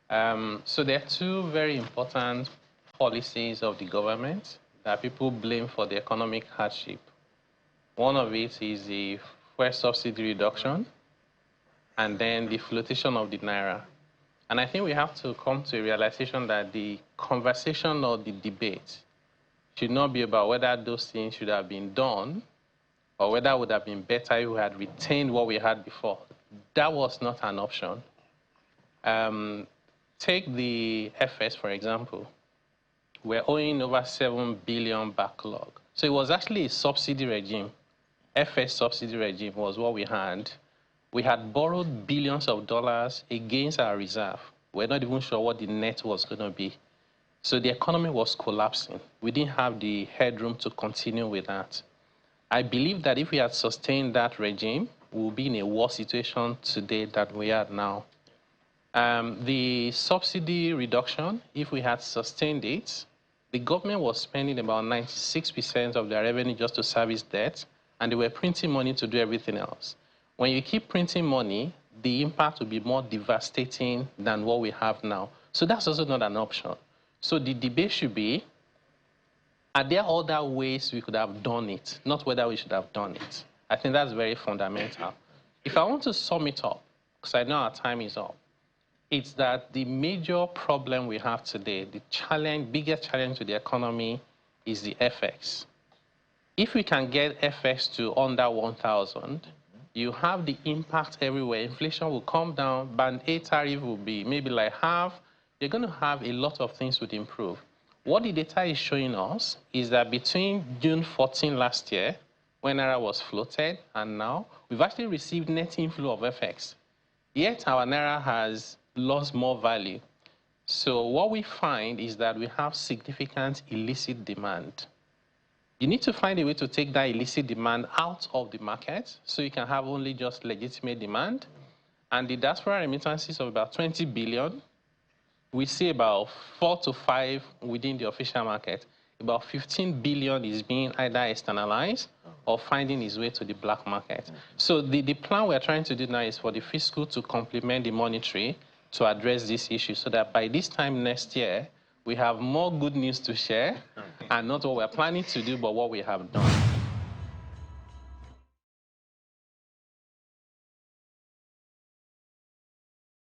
So there are two very important policies of the government that people blame for the economic hardship. One of it is the fuel subsidy reduction, and then the flotation of the naira. And I think we have to come to a realization that the conversation or the debate should not be about whether those things should have been done or whether it would have been better if we had retained what we had before. That was not an option. Take the FS, for example. We're owing over 7 billion backlog. So it was actually a subsidy regime. FS subsidy regime was what we had. We had borrowed billions of dollars against our reserve. We're not even sure what the net was going to be. So the economy was collapsing. We didn't have the headroom to continue with that. I believe that if we had sustained that regime, we would be in a worse situation today than we are now. The subsidy reduction, if we had sustained it, the government was spending about 96% of their revenue just to service debt, and they were printing money to do everything else. When you keep printing money, the impact will be more devastating than what we have now. So that's also not an option. So the debate should be, are there other ways we could have done it, not whether we should have done it? I think that's very fundamental. If I want to sum it up, because I know our time is up, it's that the major problem we have today, the challenge, biggest challenge to the economy is the FX. If we can get FX to under 1,000, you have the impact everywhere. Inflation will come down, band A tariff will be maybe like half. You're going to have a lot of things would improve. What the data is showing us is that between June 14 last year, when Naira was floated, and now, we've actually received net inflow of FX. Yet our Naira has lost more value. So what we find is that we have significant illicit demand. You need to find a way to take that illicit demand out of the market so you can have only just legitimate demand. And the diaspora remittances of about 20 billion, we see about 4 to 5 within the official market. About 15 billion is being either externalized or finding its way to the black market. So the plan we're trying to do now is for the fiscal to complement the monetary to address this issue so that by this time next year, we have more good news to share and not what we're planning to do, but what we have done.